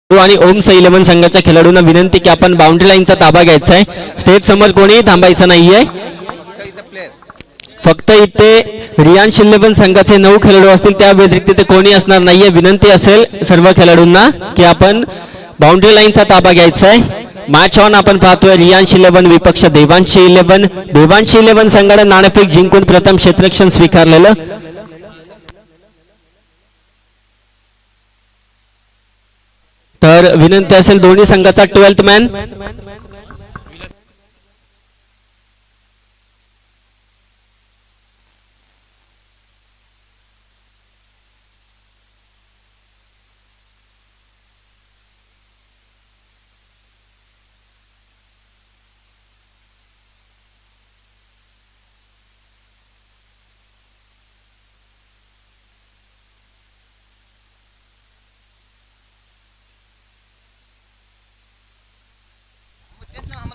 आणि ओम्स 11 संघाच्या खेळाडूंना विनंती की आपण बाउंड्री लाईनचा ताबा घ्यायचा आहे. स्टेज समोर कोणीही थांबायचं नाहीये. फक्त इथे रियांश 11 संघाचे 9 खेळाडू असतील, त्या व्यतिरिक्त इथे कोणी असणार नाहीये. विनंती असेल सर्व खेळाडूंना की आपण बाउंड्री लाईनचा ताबा घ्यायचा आहे. मॅच ऑन आपण पाहतोय रियांश 11 विपक्ष देवांशी 11. देवांशी 11 संघाने नाणेफेक जिंकून प्रथम क्षेत्ररक्षण स्वीकारलेलं. तर विनंती असेल दोन्ही संघाचा 12th मॅन.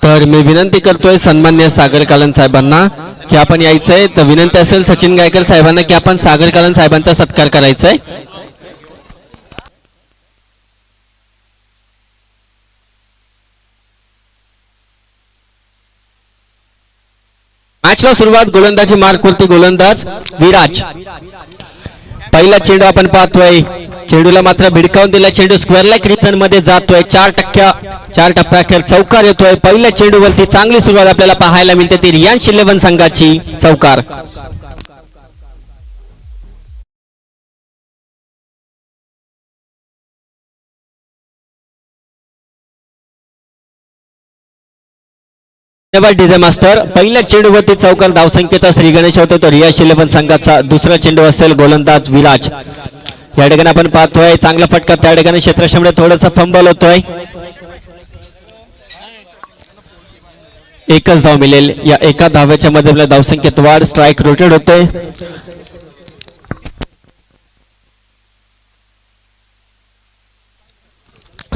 तर मी विनंती करतोय सन्मान्य सागर कालन साहेबांना की आपण यायचंय. तर विनंती असेल सचिन गायकर साहेबांना की आपण सागर कालन साहेबांचा सत्कार करायचा आहे. मॅचला सुरुवात गोलंदाजी मार्कवरती गोलंदाज विराज. पहिला चेंडू आपण पाहतोय, चेंडूला मात्र भिडकावून दिला. चेंडू स्क्वेअर लेग रिटर्न मध्ये जातोय. 4 टप्प्याखेर चौकार येतोय. पहिल्या चेंडूवरती चांगली सुरुवात आपल्याला पाहायला मिळते ती रियांश 11 संघाची चौकार. डीजे मास्टर पहिल्या चेंडूवरती चौकार. धावसंख्येचा श्री गणेश होतो तो रियांश 11 संघाचा. दुसरा चेंडू असेल गोलंदाज विराज. या ठिकाणी आपण पाहतोय चांगला फटका. त्या ठिकाणी क्षेत्ररक्षणामध्ये थोडासा फंबल होतोय. एकच धाव मिळेल. या एका धाव्याच्या मध्ये धावसंख्येत वाढ. स्ट्राईक रोटेट होते.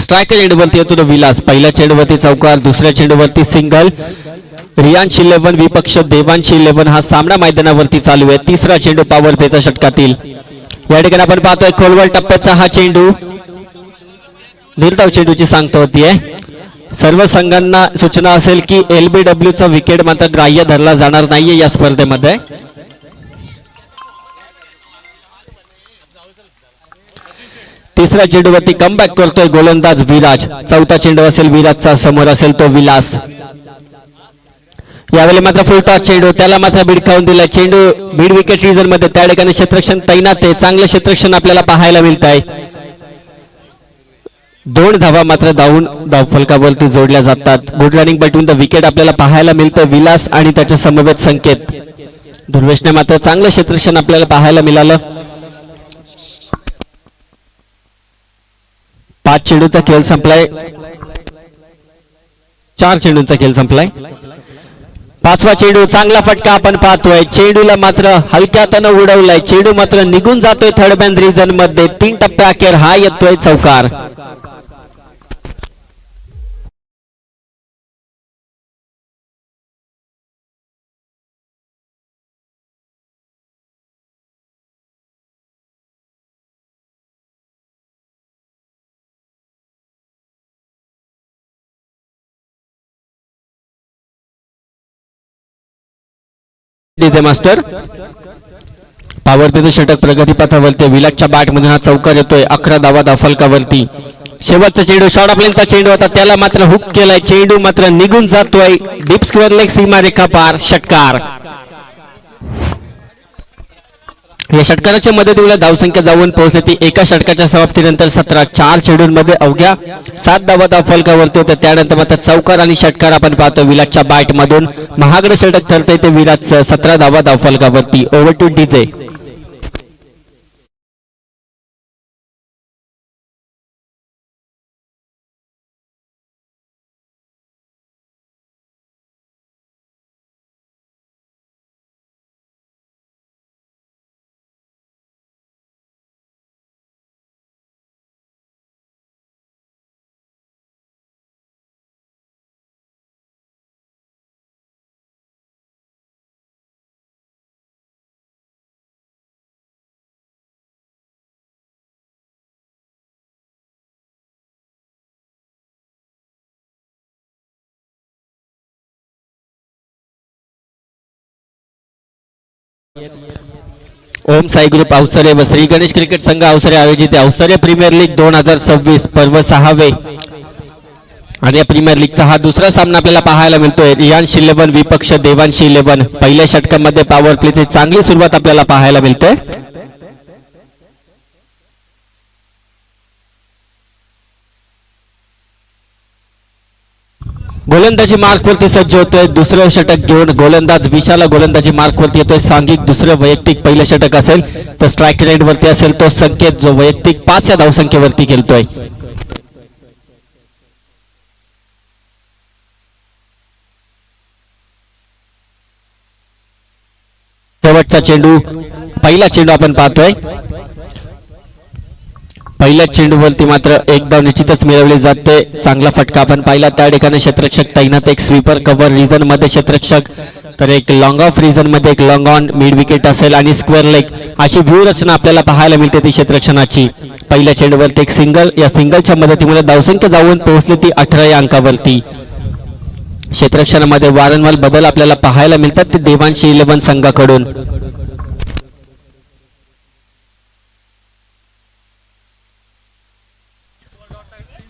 स्ट्रायकर चेंडूवरती येतो तो विलास. पहिल्या चेंडूवरती चौकार. दुसऱ्या चेंडूवरती सिंगल. रियांश 11 विपक्ष देवांश 11 हा सामना मैदानावरती चालू आहे. तिसरा चेंडू पॉवर प्लेचा षटकातील. या ठिकाणी आपण पाहतोय खोलवर टप्प्याचा हा चेंडू. निर्धाव चेंडूची सांगता होतीये. सर्व संघांना सूचना असेल की LBW चा विकेट मात्र ग्राह्य धरला जाणार नाहीये या स्पर्धेमध्ये. तिसऱ्या चेंडूवरती कमबॅक करतोय गोलंदाज विराज. चौथा चेंडू असेल विराजचा. समोर असेल तो विलास. यावेळी मात्र फुलटॉस चेंडू. त्याला मात्र भिडकावून दिला. चेंडू मिड विकेट रिजन मध्ये. त्या ठिकाणी क्षेत्ररक्षण तैनात आहे. चांगलं क्षेत्ररक्षण आपल्याला पाहायला मिळत आहे. 2 धावा मात्र धावफलकावरती जोडल्या जातात. Good running between the wicket आपल्याला पाहायला मिळतं. विलास आणि त्याच्या समवेत संकेत. दुर्वेशने मात्र चांगलं क्षेत्ररक्षण आपल्याला पाहायला मिळालं. 5 चेंडूचा खेळ संपलाय. 4 चेंडूंचा खेळ संपलाय. 5वा चेंडू. चांगला फटका आपण पाहतोय. चेंडूला मात्र हलक्यातनं उडवलाय. चेंडू मात्र निघून जातोय थर्ड मॅन रिजन मध्ये. 3 टप्प्याखेर हा येतोय चौकार. डीजे मास्टर पॉवर प्लेचं षटक प्रगतीपथावरती. विलासच्या बॅट मधून हा चौकार येतोय. 11 धावा धावफलकावरती. शेवटचा चेंडू शॉर्ट ऑफ चेंडू होता. त्याला मात्र हुक केलाय. चेंडू मात्र निघून जातोय. डीप स्क्वेअर लेग सीमारेखा पार. षटकार. या षटकाराच्या मदतीने धावसंख्या जाऊन पोहोचली ती एका षटकाच्या समाप्तीनंतर 17. 4 चेंडूंमध्ये अवघ्या 7 धावा धावफलकावरती होत्या. त्यानंतर मात्र चौकार आणि षटकार आपण पाहतो विलासच्या बॅट मधून. महागडं षटक ठरतंय ते विराजचं. 17 धावा धावफलकावरती. Over to DJ. Om Sai group Awasare व श्री गणेश क्रिकेट संघ अवसरे आयोजित अवसरे प्रीमियर लीग 2026 पर्व 6वे आणि या प्रीमियर लीगचा हा दुसरा सामना आपल्याला पाहायला मिळतोय. रियांश 11 विपक्ष देवांश 11. पहिल्या षटकामध्ये पॉवर प्लेची चांगली सुरुवात आपल्याला पाहायला मिळते. गोलंदाजी मार्कवरती सज्ज होतोय. दुसरं षटक घेऊन गोलंदाज विशाला गोलंदाजी मार्कवरती येतोय. सांघिक दुसरं वैयक्तिक पहिलं षटक असेल तर स्ट्राईक रेट वरती असेल तो संकेत जो वैयक्तिक 5 या धावसंख्येवरती खेळतोय. शेवटचा चेंडू पहिला चेंडू आपण पाहतोय. पहिल्या चेंडूवरती मात्र एक धाव निश्चितच मिळवली जाते. चांगला फटका आपण पाहिला. त्या ठिकाणी क्षेत्ररक्षक तैनात. एक स्वीपर कव्हर रिजन मध्ये क्षेत्ररक्षक तर एक लॉंग ऑफ रिजन मध्ये एक लॉंग ऑन मिड विकेट असेल आणि स्क्वेअर लेग अशी व्यूहरचना आपल्याला पाहायला मिळते ती क्षेत्ररक्षणाची. पहिल्या चेंडूवरती एक सिंगल. या सिंगलच्या मदतीमुळे धावसंख्या जाऊन पोहोचली ती 18 या अंकावरती. क्षेत्ररक्षणामध्ये वारंवार बदल आपल्याला पाहायला मिळतात ते देवांश 11 संघाकडून.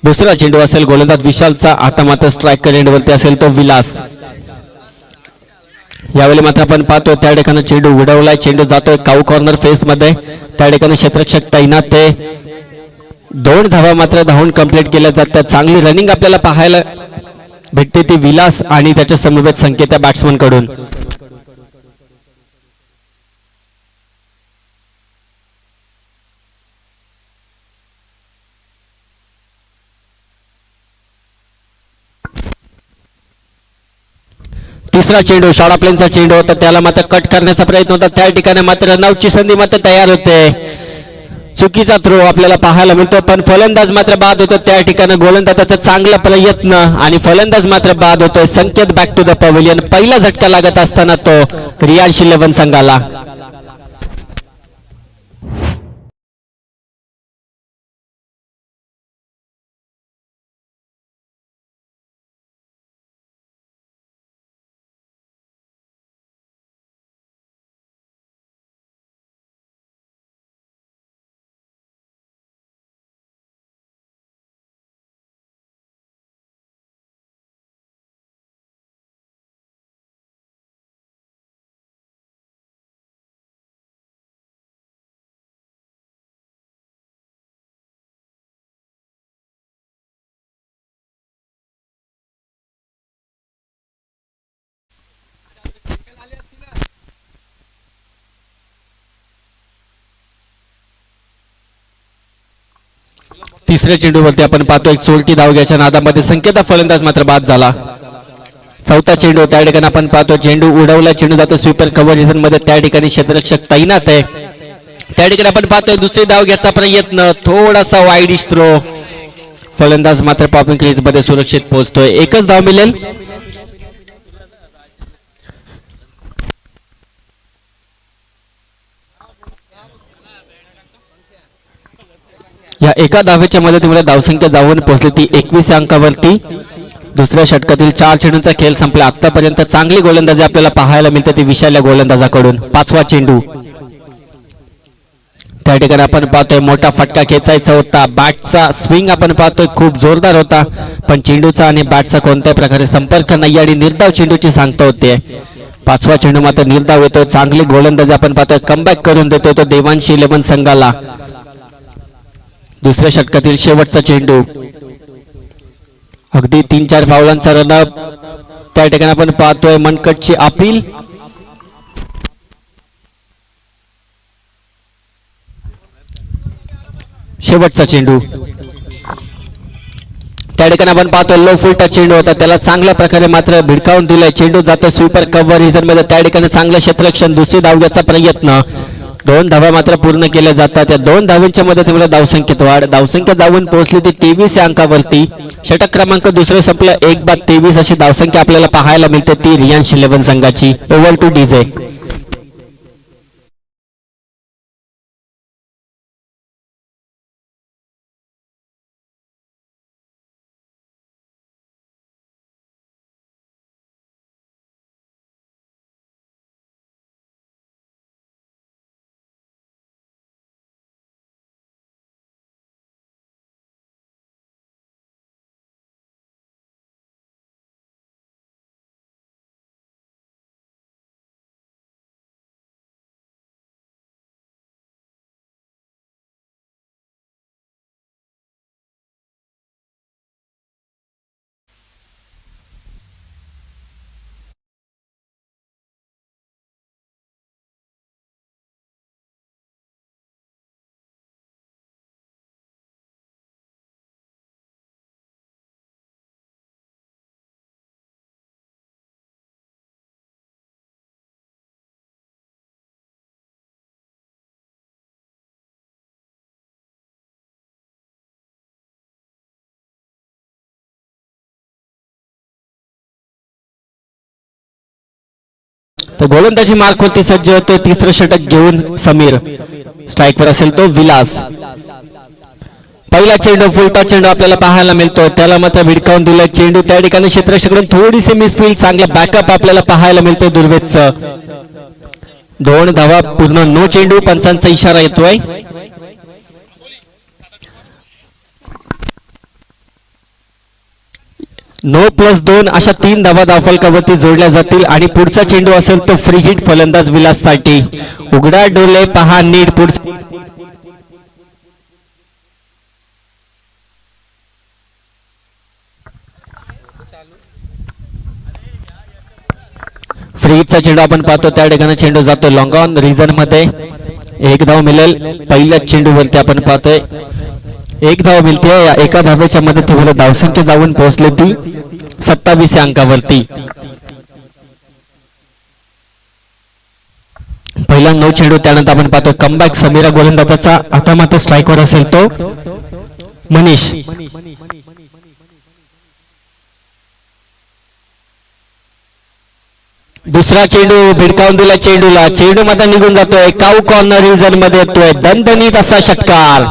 दुसरा चेंडू असेल गोलंदाज विशालचा. आता मात्र स्ट्राईक रेंजवरती असेल तो विलास. यावेळी मात्र आपण पाहतोय त्या ठिकाणी चेंडू उडवलाय. चेंडू जातोय काऊ कॉर्नर फेस मध्ये. त्या ठिकाणी क्षेत्ररक्षक तैनात आहे. 2 धावा मात्र धावून कंप्लीट केल्या जातात. चांगली रनिंग आपल्याला पाहायला भेटते ती विलास आणि त्याच्या समवेत संकेत त्या बॅट्समन कडून. तिसरा चेंडू शॉर्ट प्लेनचा चेंडू होता. त्याला मात्र कट करण्याचा प्रयत्न होता. त्या ठिकाणी मात्र रनआउटची संधी मात्र तयार होते. चुकीचा थ्रो आपल्याला पाहायला मिळतो पण फलंदाज मात्र बाद होतो. त्या ठिकाणी गोलंदाजाचा चांगला प्रयत्न आणि फलंदाज मात्र बाद होतोय. संकेत बॅक टू द पवेलियन. पहिला झटका लागत असताना तो रियांश 11 संघाला. तिसऱ्या चेंडूवरती आपण पाहतो एक चोलटी धाव घ्यायच्या नादामध्ये संकेत फलंदाज मात्र बाद झाला. चौथा चेंडू त्या ठिकाणी आपण पाहतो चेंडू उडवला. चेंडू जातो स्वीपर कव्हर रिजन मध्ये. त्या ठिकाणी क्षेत्ररक्षक तैनात आहे. त्या ठिकाणी आपण पाहतोय दुसरी धाव घ्यायचा प्रयत्न. थोडासा वाईडिश थ्रो. फलंदाज मात्र पॉपिंग क्रीज मध्ये सुरक्षित पोहोचतोय. एकच धाव मिळेल. या एका धावेच्या मदतीमुळे धावसंख्या जाऊन पोहोचली ती 21 अंकावरती. दुसऱ्या षटकातील 4 चेंडूंचा खेळ संपला. आतापर्यंत चांगली गोलंदाजी आपल्याला पाहायला मिळते ती विशाल गोलंदाजाकडून. 5वा चेंडू. त्या ठिकाणी आपण पाहतोय मोठा फटका खेचायचा होता. बॅटचा स्विंग आपण पाहतोय खूप जोरदार होता पण चेंडूचा आणि बॅटचा कोणत्याही प्रकारे संपर्क नाही आणि निर्धाव चेंडूची सांगता होते. 5वा चेंडू मात्र निर्धाव येतोय. चांगली गोलंदाजी आपण पाहतोय कमबॅक करून देतोय तो देवांश 11 संघाला. दुसऱ्या षटकातील शेवटचा चेंडू. अगदी 3-4 फावलांचा रनअप. त्या ठिकाणी आपण पाहतोय मनकटची अपील. शेवटचा चेंडू. त्या ठिकाणी आपण पाहतोय लो फुलटा चेंडू होता. त्याला चांगल्या प्रकारे मात्र भिडकावून दिलाय. चेंडू जातो स्वीपर कव्हर रिजन मध्ये. त्या ठिकाणी चांगलं क्षेत्ररक्षण. दुसरी धाव घ्यायचा प्रयत्न. 2 धावा मात्र पूर्ण केल्या जातात. या 2 धावांच्या मदतीमुळे धावसंख्येत वाढ. धावसंख्या जाऊन पोहोचली ती 23 या अंकावरती. षटक क्रमांक दुसरं संपलं. 1-23 अशी धावसंख्या आपल्याला पाहायला मिळते ती रियांश 11 संघाची. Over to DJ. तर गोलंदाजी मार्कवरती सज्ज होते. तिसरं षटक घेऊन समीर. स्ट्राईकवर असेल तो विलास. पहिला चेंडू फुलता चेंडू आपल्याला पाहायला मिळतो, त्याला मात्र भिडकावून दिला चेंडू. त्या ठिकाणी क्षेत्ररक्षकाकडून थोडीशी मिसफील्ड, चांगला बॅकअप आपल्याला पाहायला मिळतो दुर्वेदचं. 2 धावा पूर्ण, नो चेंडू. पंचांचा इशारा येतोय. नो +2 अशा 3 धावा धावफलकावरती जोडल्या जातील आणि पुढचा चेंडू असेल तो फ्री हिट फलंदाज विलाससाठी. उघडा डोले, पहा नीट. पुढचा फ्री हिटचा चेंडू आपण पाहतो, त्या ठिकाणी चेंडू जातो लॉंग ऑन रिझन मध्ये. 1 धाव मिळेल. पहिल्या चेंडूवरती आपण पाहतोय 1 धाव मिळते. एका धावेच्या मदतीने धावसंख्या जाऊन पोहोचली ती 27 अंकावरती. पहिला 9 चेंडू. त्यानंतर आपण पाहतो कमबॅक समीरा गोलंदाजाचा. आता मात्र स्ट्राईकवर असेल तो मनीष. दुसरा चेंडू भिडकावून दिला चेंडूला. चेंडू मध्ये निघून जातोय. काऊ कॉर्नर रिझन मध्ये येतोय. दणदणीत असा षटकार.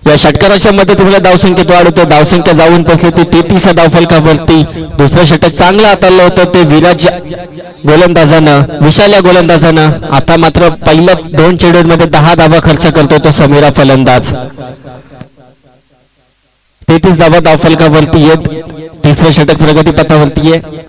या षटकाराच्या मदतीने धावसंख्येत वाढ होते. धावसंख्या जाऊन पोहोचली ती 33 धावफलकावरती. दुसरं षटक चांगलं हाताळलं होतं ते विराज गोलंदाजानं, विशाल या गोलंदाजानं. आता मात्र पहिल्या 2 चेंडूंमध्ये 10 धावा खर्च करतो तो समीरा फलंदाज. 33 धावा धावफलकावरती येत तिसरं षटक प्रगतीपथावरती आहे.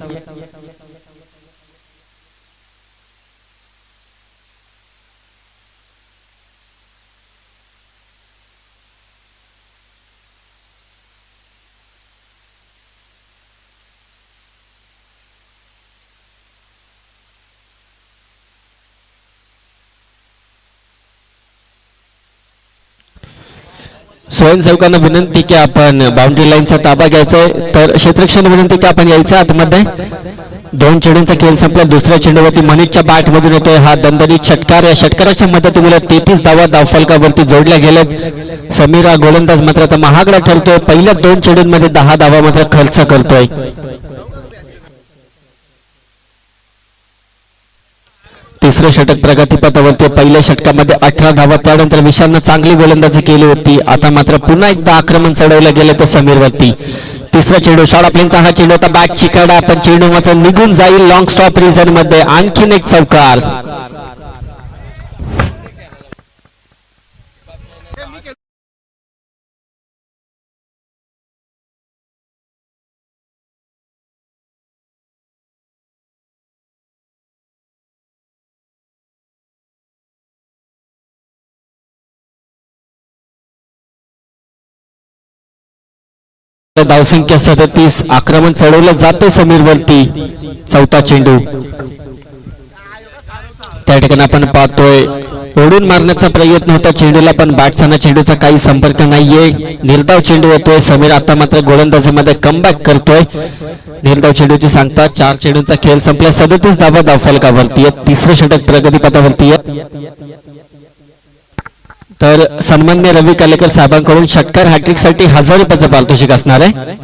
स्वयंसेवकांना विनंती की आपण बाउंड्री लाईनचा ताबा घ्यायचा आहे. तर क्षेत्ररक्षण विनंती की आपण यायचं आतमध्ये. 2 चेंडूंचा खेळ संपला. दुसऱ्या चेंडूवरती मनीषच्या बॅट मधून येतोय हा दणदणीत षटकार. या षटकाराच्या मदतीमुळे 33 धावा धावफलकावरती जोडल्या गेल्यात. समीरा गोलंदाज मात्र आता महागडा ठरतोय. पहिल्या 2 चेंडूंमध्ये 10 धावा मात्र खर्च करतोय. तिसरं षटक प्रगतीपथावरती. पहिल्या षटकामध्ये 18 धावा. त्यानंतर विशालनं चांगली गोलंदाजी केली होती. आता मात्र पुन्हा एकदा आक्रमण चढवलं गेलं तर समीरवरती. तिसरा चेंडू शॉर्ट प्लेनचा हा चेंडू होता. बॅट चिकाडा, पण चेंडू मात्र निघून जाईल लॉंग स्टॉप रिझन मध्ये. आणखीन एक चौकार. धावसंख्या 37. आक्रमण चढवलं जातं समीरवरती. चौथा चेंडू. त्या ठिकाणी आपण पाहतोय ओढून मारण्याचा प्रयत्न होता चेंडूला, पण बॅट्समॅन चेंडूचा काही संपर्क नाहीये. निर्धाव चेंडू येतोय. समीर आता मात्र गोलंदाजीमध्ये कमबॅक करतोय. निर्धाव चेंडूची सांगता. 4 चेंडूंचा खेळ संपला. 37 धावा धावफलकावरती. तिसरं षटक प्रगतीपथावरती आहे. तर सन्मान्य रवी कालेकर साहेबांकडून षटकार हॅट्रिकसाठी 1000 रुपयाचं पारितोषिक असणार आहे.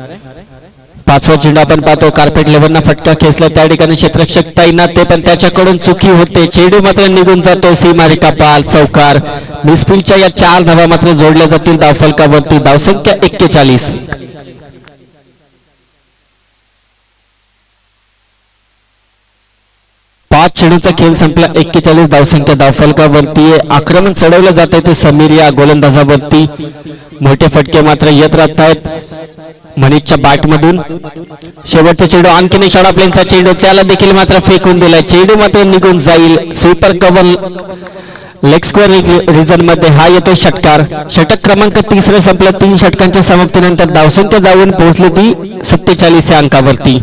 5वा चेंडू आपण पाहतो. कार्पेट लेव्हलना फटका खेचला. त्या ठिकाणी क्षेत्ररक्षक तैनात ते, पण त्याच्याकडून चुकी होते. चेंडू मात्र निघून जातोय सीमारेखा पाल. चौकार. मिसफील्डच्या या 4 धावा मात्र जोडल्या जातील धावफलकावरती. धावसंख्या 41. 5 चेंडूचा खेळ संपला. 41 धावसंख्या धावफलकावरती. आक्रमण चढवलं जात आहे ते समीर या गोलंदाजावरती. मोठे फटके मात्र येत राहत आहेत मनीषच्या बॅट मधून. शेवटचा चेंडू आणखीन एक शॉर्ट प्लेनचा चेंडू. त्याला देखील मात्र फेकून दिलाय. चेंडू मात्र निघून जाईल. Sweeper cover leg square reason मध्ये हा येतो षटकार. षटक क्रमांक 3 संपलं. 3 षटकांच्या समाप्तीनंतर धावसंख्या जाऊन पोहोचली ती 47 अंकावरती.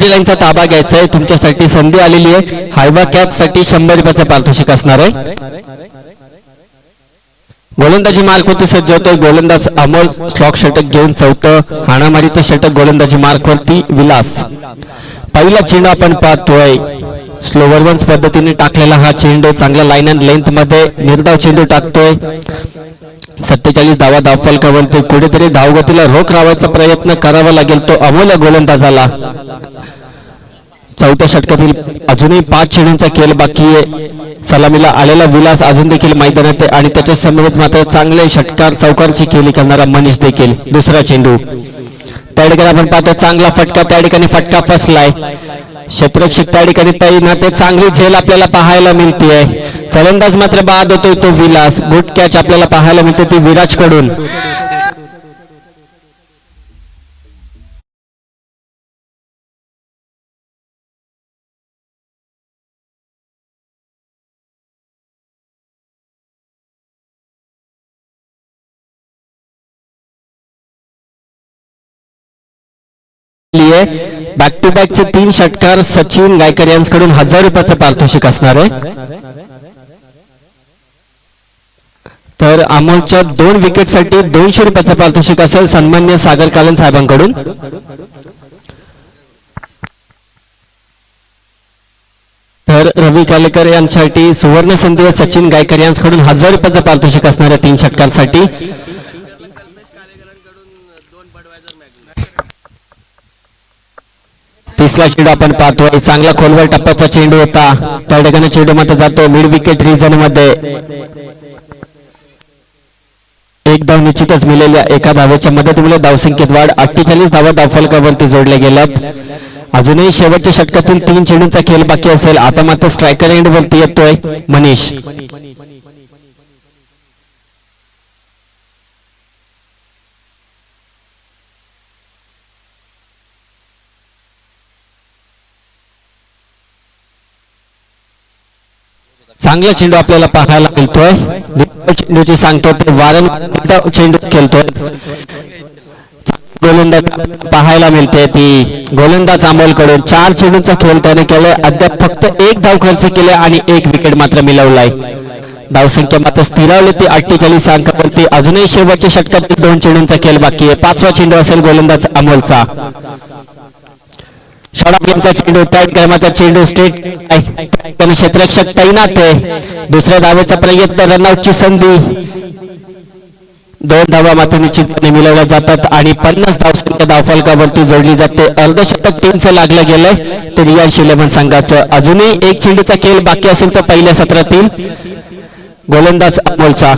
लाईनचा ताबा घ्यायचा आहे. तुमच्यासाठी संधी आलेली आहे. हायवा कॅच साठी 100 रुपयाचा पारितोषिक असणार आहे. गोलंदाजी मार्कवरती सज्ज होतोय गोलंदाज अमोल. स्लॉक षटक घेऊन चौथं हाणामारीचं षटक गोलंदाजी मार्कवरती विलास. पहिला चेंडू आपण पाहतोय स्लोवर वन्स पद्धतीने टाकलेला हा चेंडू चांगला लाईन अँड लेंथ मध्ये निर्धाव चेंडू टाकतोय. 47 धावा धावफलकावरती. कुठेतरी धावगतीला रोख लावायचा प्रयत्न करावा लागेल तो अमोल गोलंदाजाला. चौथ्या षटकातील अजूनही 5 चेंडूंचा खेळ बाकी आहे. सलामीला आलेला विलास अजून देखील मैदानात आहे आणि त्याच्या समवेत मात्र चांगले षटकार चौकारची खेळी करणारा मनीष देखील. दुसरा चेंडू त्या ठिकाणी आपण पाहतो चांगला फटका. त्या ठिकाणी फटका फसलाय. क्षेत्ररक्षक त्या ठिकाणी तैनात ते चांगली झेल आपल्याला पाहायला मिळते. फलंदाज मात्र बाद होतोय तो विलास. गुड कॅच आपल्याला पाहायला मिळते ती विराज कडून. बॅक टू बॅकचे 3 षटकार सचिन गायकर यांच्याकडून 1000 रुपयाचं पारितोषिक असणार आहे. तर अमोलच्या 2 विकेटसाठी 200 रुपयाचं पारितोषिक असेल सन्मान्य सागर कालन साहेबांकडून. तर रवी कालेकर यांच्यासाठी सुवर्ण संधी सचिन गायकर यांच्याकडून 1000 रुपयाचं पारितोषिक असणार आहे 3 षटकांसाठी. तिसरा चेंडू आपण पाहतोय चांगला खोलवर टप्प्याचा चेंडू होता. त्या ठिकाणी चेंडू मात्र जातो मिड विकेट रिजन मध्ये. एक धाव निश्चितच मिळालेल्या एका धावेच्या मदतीमुळे धावसंख्येत वाढ. 48 धावा धावफलकावरती जोडल्या गेल्यात. अजूनही शेवटच्या षटकातील 3 चेंडूंचा खेळ बाकी असेल. आता मात्र स्ट्रायकर एंड वरती येतोय मनीष. चांगला चेंडू आपल्याला पाहायला मिळतोय. चेंडूची सांगतो ते वारंवार चेंडू खेळतोय. गोलंदाज पाहायला मिळते ती गोलंदाज अमोल कडून. 4 चेंडूंचा खेळ त्याने केलाय. अद्याप फक्त 1 धाव खर्च केले आणि 1 विकेट मात्र मिळवलाय. धावसंख्या मात्र स्थिरावली ती 48 अंकावरती. अजूनही शेवटच्या षटकातील 2 चेंडूंचा खेळ बाकी आहे. 5वा चेंडू असेल गोलंदाज अमोलचा. षडापचा चेंडू त्या ठिकाणी मात्र चेंडू स्टेट क्षेत्ररक्षक तैनात आहे. दुसऱ्या धावेचा प्रयत्न. रनआउटची संधी. 2 धावा मात्र निश्चितपणे मिळवल्या जातात आणि 50 धावसंख्या धावफलकावरती जोडली जाते. अर्धशतक टीमचं लागलं गेलंय ते रियान 11 संघाचं. अजूनही 1 चेंडूचा खेळ बाकी असेल तो पहिल्या सत्रातील गोलंदाज अमोलचा.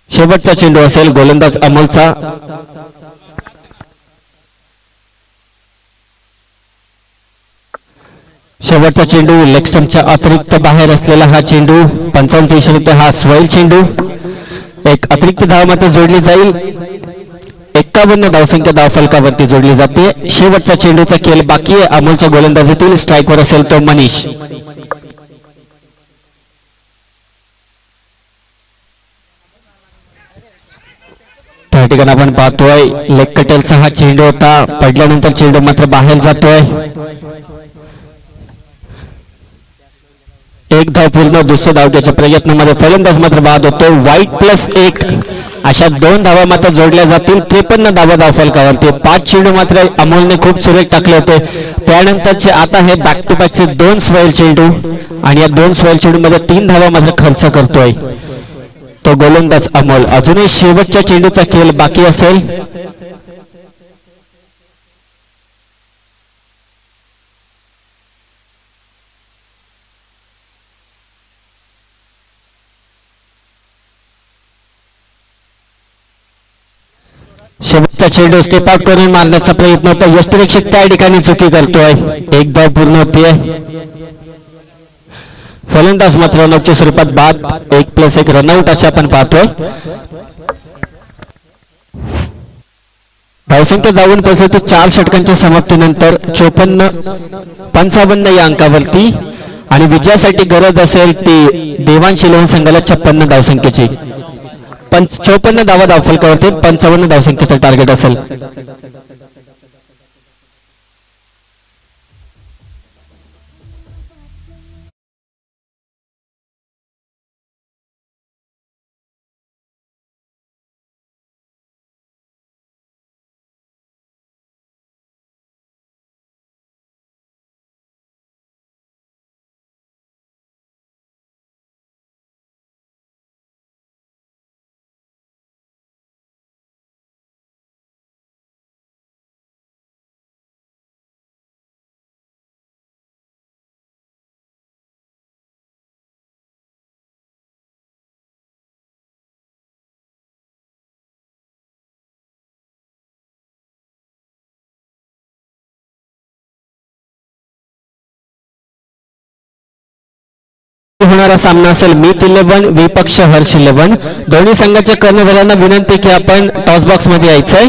शेवटचा चेंडू असेल गोलंदाज अमोलचा. शेवटचा चेंडू लेग स्टंपच्या अतिरिक्त बाहेर असलेला हा चेंडू. 55 इशारे हा स्वेल चेंडू. एक अतिरिक्त धाव मात्र जोडली जाईल. 51 धावसंख्या धावफलकावरती जोडली जाते. शेवटचा चेंडूचा खेळ बाकी आहे. अमोलच्या गोलंदाजीतील स्ट्राईकवर असेल तो मनीष. त्या ठिकाणी आपण पाहतोय लेग कटेलचा हा चेंडू होता. पडल्यानंतर चेंडू मात्र बाहेर जातोय. 1 धाव पूर्ण. दुसऱ्या धावच्या प्रयत्नामध्ये फलंदाज मात्र बाद होतो. वाईट +1 अशा 2 धावा मात्र जोडल्या जातील. 53 धावा धावफलकावरती. 5 चेंडू मात्र अमोलने खूप सुरेख टाकले होते. त्यानंतरचे आता हे बॅक टू बॅकचे 2 स्वेल चेंडू आणि या 2 स्वेल चेंडू मध्ये 3 धावा मात्र खर्च करतोय तो गोलंदाज अमोल. अजूनही शेवटच्या चेंडूचा खेळ बाकी असेल. शेवटचा चेंडू स्टेप आउट करून मारण्याचा प्रयत्न होता. यष्टिरक्षक त्या ठिकाणी चुकी करतोय. 1 धाव पूर्ण होतीये. फलंदाज मात्र रनआउटच्या स्वरूपात बाद. 1+1 रनआउट असे आपण पाहतोय. धावसंख्या जाऊन पोहोचतो 4 षटकांच्या समाप्तीनंतर 54-55 या अंकावरती आणि विजयासाठी गरज असेल ती देवांश 11 संघाला 56 धावसंख्येची. 54 धावा धावफलकावरती 55 धावसंख्येचं टार्गेट असेल. होणारा सामना असेल मीत 11 विपक्ष हर्ष 11. दोन्ही संघाच्या कर्णधारांना विनंती की आपण टॉस बॉक्स मध्ये यायचंय.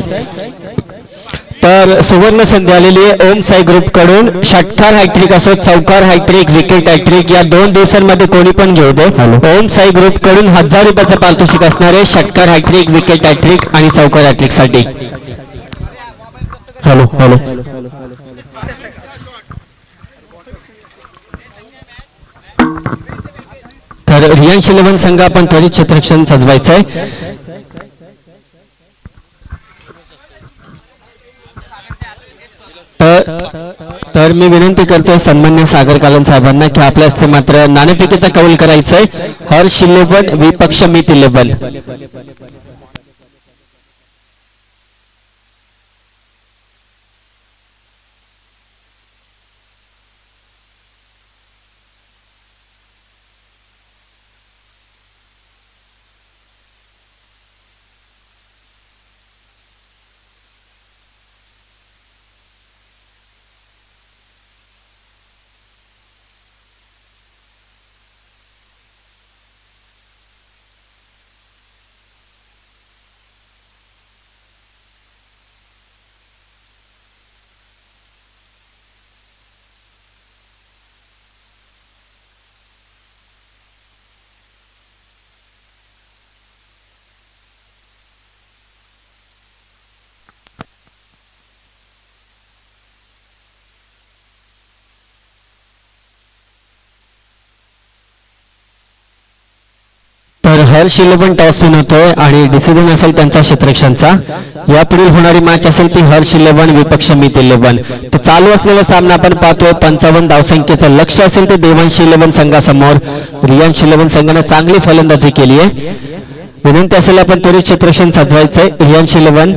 तर सुवर्ण संधी आलेली आहे ओम साई ग्रुप कडून. षटकार हॅट्रिक असो चौकार हॅट्रिक विकेट हॅट्रिक या 2 दिवसांमध्ये कोणी पण घेऊ दे. ओम साई ग्रुप कडून 1000 रुपयाचा पारितोषिक असणार आहे षटकार हॅट्रिक विकेट हॅट्रिक आणि चौकार हॅट्रिक साठी. हॅलो हॅलो तर रियांश 11 संघ आपण त्वरित क्षेत्ररक्षण सजवायचंय. तर मी विनंती करतोय सन्मान्य सागर कालन साहेबांना की आपल्या हस्ते मात्र नाणेफेकीचा कौल करायचंय. हर्ष 11 विपक्ष मीत 11. तर हर्ष 11 टॉस विन होतोय आणि डिसिजन असेल त्यांचा क्षेत्ररक्षणचा. यापुढील होणारी मॅच असेल ती हर्ष 11 विपक्ष मीत 11. तर चालू असलेला सामना आपण पाहतोय 55 धावसंख्येचं लक्ष असेल ते देवांश 11 संघासमोर. रियांश 11 संघाने चांगली फलंदाजी केली आहे. विनंती असेल आपण त्वरित क्षेत्ररक्षण सजवायचंय. रियांश 11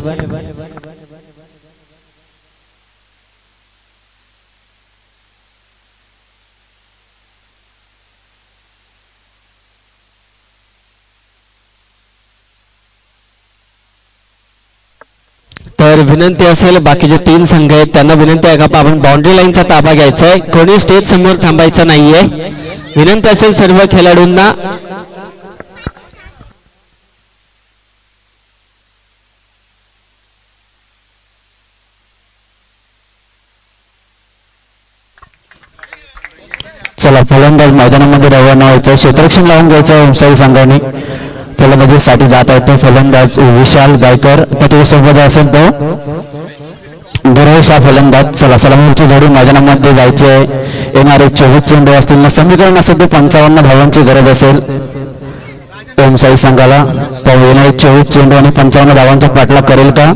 तर विनंती असेल बाकीचे 3 संघ आहेत त्यांना विनंती आहे का आपण बाउंड्री लाईनचा ताबा घ्यायचा आहे. कोणी स्टेज समोर थांबायचं नाहीये. विनंती असेल सर्व खेळाडूंना. चला फलंदाज मैदानामध्ये रवाना व्हायचं. क्षेत्ररक्षण लावून घ्यायचं ओमसाई संघाने. फलंदाजीसाठी जात आहे तो फलंदाज विशाल गायकर. त्याच्यासोबत असेल तो दुरवसा फलंदाज. चला सलामीची जोडी मैदानामध्ये जायची आहे. येणारे 24 चेंडू असतील ना समीकरण असेल ते 55 धावांची गरज असेल ओमसाई संघाला. पाहू येणारे 24 चेंडू आणि 55 धावांचा पाठलाग करेल का.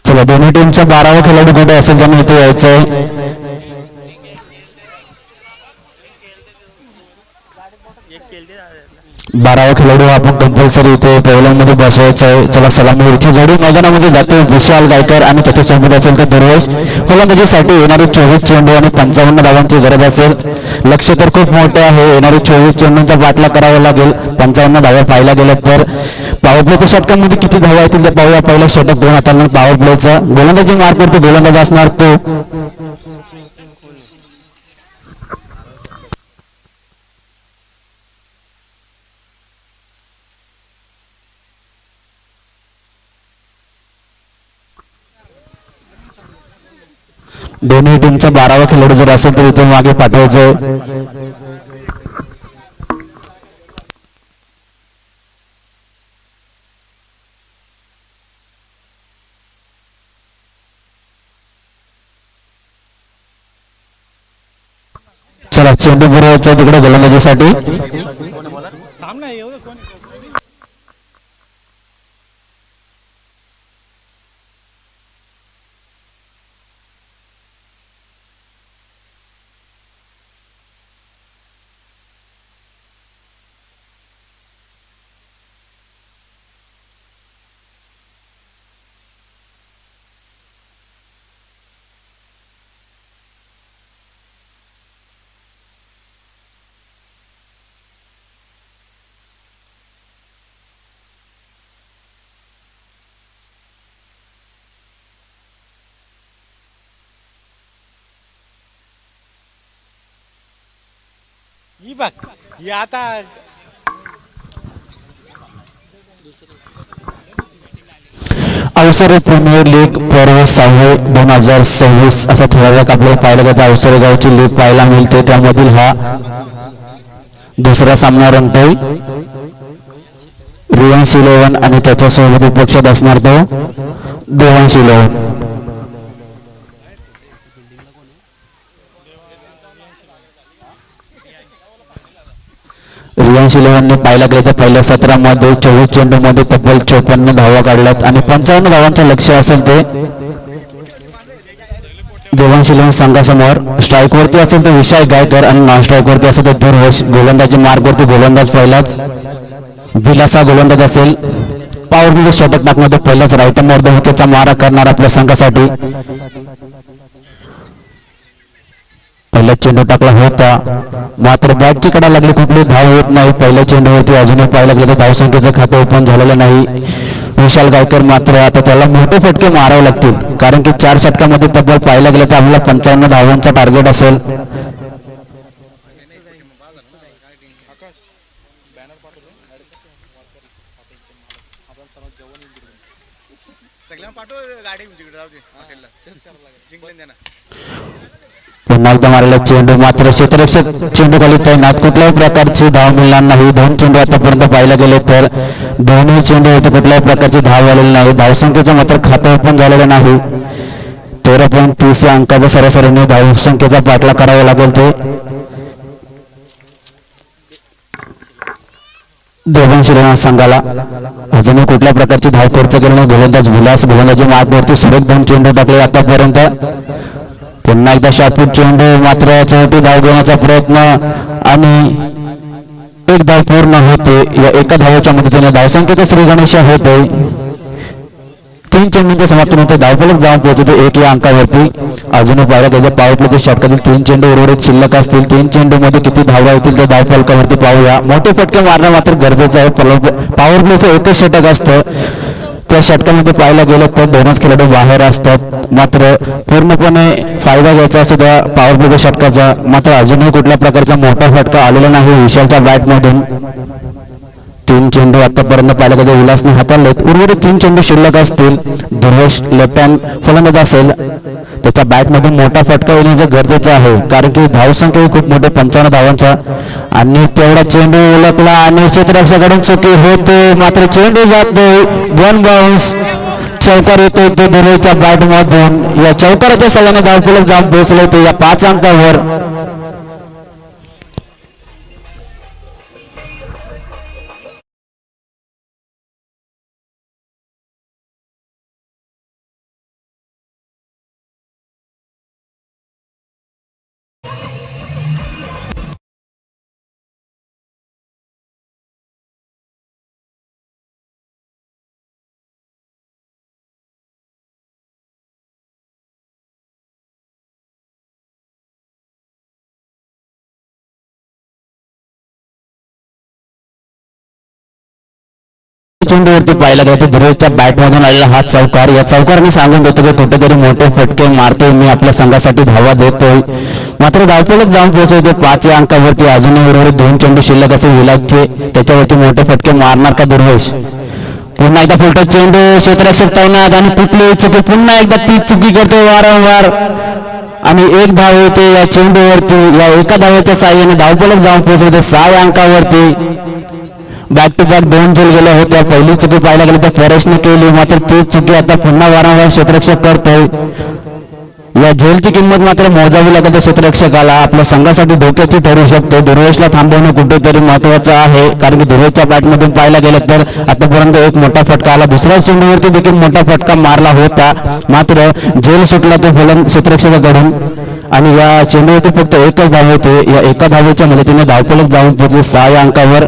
चला दोन्ही टीमचा 12वा खेळाडू कुठे असेल त्यांना इथे यायचंय. 12वा खेळाडू आपण कंपल्सरी इथे पहिल्यांमध्ये बसवायचा आहे. चला सलामीची जोडी मैदानामध्ये जाते. विशाल गायकर आणि त्याच्या सोबत असेल तर दुर्वेश. फलंदाजीसाठी येणारे 24 चेंडू आणि 55 धावांची गरज असेल. लक्ष तर खूप मोठे आहे. येणारे 24 चेंडूंचा पाठला करावा लागेल. 55 धावा पाहायला गेलं तर पॉवर प्लेच्या षटकांमध्ये किती धावा येतील ते पाहूया. पहिला षटक 2 हातांना पॉवर प्लेचा. गोलंदाजी मार्कवरती गोलंदाज असणार तो दोन्ही टीमचा 12वा खेळाडू जर असेल तर इथे मागे पाठवायचं. चला चेंडू पुरवायचा तिकडे गोलंदाजीसाठी. ही बघ ही आता अवसरे प्रीमियर लीग पर्व 6 2026 असा ठराविक आपल्याला पाहायला जातं. अवसरे गावची लीग पाहायला मिळते. त्यामधील हा दुसरा सामना रंगतोय. रियांश 11 आणि त्याच्यासोबत विपक्षात असणार तो देवांश 11. रियांश 11ने पाहिला गेलं तर पहिल्या सत्रामध्ये 24 चेंडूमध्ये तब्बल 54 धावा काढल्यात आणि 55 धावांचं लक्ष्य असेल ते देवांश 11 संघासमोर. स्ट्राईक वरती असेल तर विशाल गायकर आणि नॉन स्ट्राईक वरती असेल तर दुर्वेश. गोलंदाजी मार्ग वरती गोलंदाज पहिलाच विलासा गोलंदाज असेल. पॉवर प्ले षटक टाकण्यात पहिलाच राईट मोर विकेटचा मारा करणार आपल्या संघासाठी. पहिला चेंडू टाकला होता मात्र बॅटची कडा लागली. कुठली धाव होत नाही. पहिल्या चेंडूवरती अजूनही पाहायला गेलं तर धावसंख्येचं खातं ओपन झालेलं नाही. विशाल गायकर मात्र आता त्याला मोठे फटके मारावे लागतील कारण की 4 षटकामध्ये तब्बल पाहायला गेलं तर आपल्याला 55 धावांचा टार्गेट असेल. पुन्हा एकदा मारलेला चेंडू मात्र क्षेत्ररक्षक चेंडू खाली तैनात. कुठल्याही प्रकारची धाव मिळणार नाही. 2 चेंडू आतापर्यंत पाहायला गेले तर दोन्ही चेंडू होते कुठल्याही प्रकारची धाव आलेली नाही. धावसंख्येचं मात्र खातं ओपन झालेलं नाही. 13.30 या अंकाचा सरासरीने धावसंख्येचा पाठला करावा लागेल. ते देवांश संघाला अजूनही कुठल्या प्रकारची धाव खर्च केली नाही. गोलंदाज विलास गोलंदाजी मार्गवरती सलग 2 चेंडू टाकले आतापर्यंत. पुन्हा एकदा शॉटपुट चेंडू मात्र चौथी धाव घेण्याचा प्रयत्न आणि एक धाव पूर्ण होते. या एका धावेच्या मदतीने धावसंख्येचा श्री गणेश होते. 3 चेंडूंच्या समाप्तीनंतर धावफलक जाऊन पोहोचते 1 या अंकावरती. अजूनही पाहायला गेलं पॉवर प्लेच्या षटकातील 3 चेंडू उर्वरित शिल्लक असतील. 3 चेंडू मध्ये किती धावा येतील ते धावफलकावरती पाहूया. मोठे फटके मारणं मात्र गरजेचं आहे. पॉवर प्लेचं एकच षटक असतं. त्या षटकामध्ये पाहायला गेलं तर 2च खेळाडू बाहेर असतात. मात्र पूर्णपणे फायदा घ्यायचा असतो त्या पॉवर प्लेच्या षटकाचा. मात्र अजूनही कुठल्या प्रकारचा मोठा फटका आलेला नाही विशालच्या बॅटमधून. 3 चेंडू आतापर्यंत पाहिलं गेले विलासने हाताळलेत. उर्वरित 3 चेंडू शिल्लक असतील. दुर्वेश लेफ्ट हँड फलंदाज असेल त्याच्या बॅटमधून मोठा फटका येण्याचं गरजेचं आहे कारण की धावसंख्या खूप मोठे 55 धावांचा आणि तेवढा चेंडू ओळखला आणि क्षेत्ररक्षकाकडून चुकी होते. मात्र चेंडू जातो 1 बाउन्स. चौकार येतो तो दुर्वेशच्या बॅटमधून. या चौकाराच्या सहाय्याने धावफलक जाऊन पोहोचले ते या 5 अंकावर. चेंडूवरती पाहिला गेला तर ध्रुवच्या बॅटमधून आलेला हा चौकार. या चौकारने सांगून देतो की कुठेतरी मोठे फटके मारतोय मी, आपल्या संघासाठी धावा देतोय. मात्र धावपळच जाऊन पोहोचले ते 5 या अंकावरती. अजूनही उर्वरित 2 चेंडू शिल्लक असेल विलासचे, त्याच्यावरती मोठे फटके मारणार का दुर्वेश. पुन्हा एकदा फुलटो चेंडू, क्षेत्ररक्षक तैनात आणि कुठली चुकी, पुन्हा एकदा ती चुकी करतो वारंवार आणि एक धाव येते या चेंडूवरती. या एका धावेच्या साह्याने धावपळच जाऊन पोहोचले 6 या अंकावरती. बॅक टू बॅक 2 झेल गेल्या होत्या. पहिली चुकी पाहायला गेली तर परेशने केली, मात्र तीच चुकी आता पुन्हा वारंवार क्षेत्ररक्षक करतोय. या झेलची किंमत मात्र मोजावी लागेल त्या क्षेत्ररक्षकाला, आपल्या संघासाठी धोक्याची ठरू शकते. दुर्वेशला थांबवणं कुठेतरी महत्वाचं आहे, कारण की दुर्वेशच्या बॅटमधून पाहायला गेलं तर आतापर्यंत एक मोठा फटका आला, दुसऱ्या चेंडूवरती देखील मोठा फटका मारला होता, मात्र झेल सुटला तो फलंदाज क्षेत्ररक्षकाकडून आणि या चेंडूवरती फक्त एकच धाव होते. या एका धावेच्या मदतीने धावपळत जाऊन पोहोचले 6 या अंकावर.